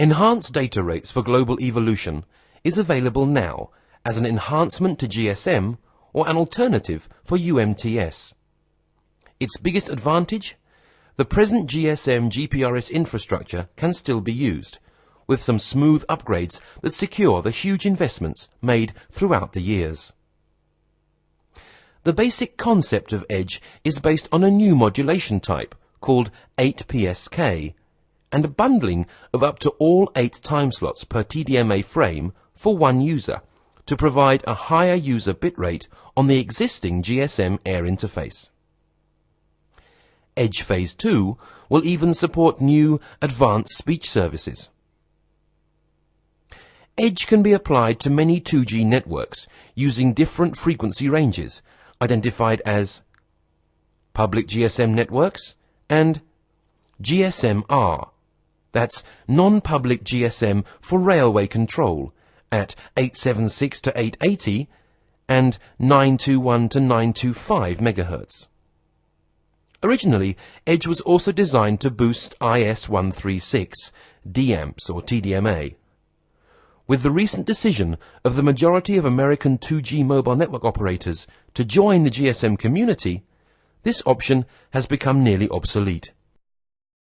Enhanced data rates for global evolution is available now as an enhancement to GSM or an alternative for UMTS. Its biggest advantage? The present GSM GPRS infrastructure can still be used, with some smooth upgrades that secure the huge investments made throughout the years. The basic concept of EDGE is based on a new modulation type called 8PSK and a bundling of up to all 8 time slots per TDMA frame for one user to provide a higher user bitrate on the existing GSM air interface. EDGE Phase 2 will even support new advanced speech services. EDGE can be applied to many 2G networks using different frequency ranges identified as public GSM networks and GSM-R, that's non-public GSM for railway control at 876 to 880 and 921 to 925 MHz. Originally, EDGE was also designed to boost IS-136 DAMPs or TDMA. With the recent decision of the majority of American 2G mobile network operators to join the GSM community, this option has become nearly obsolete.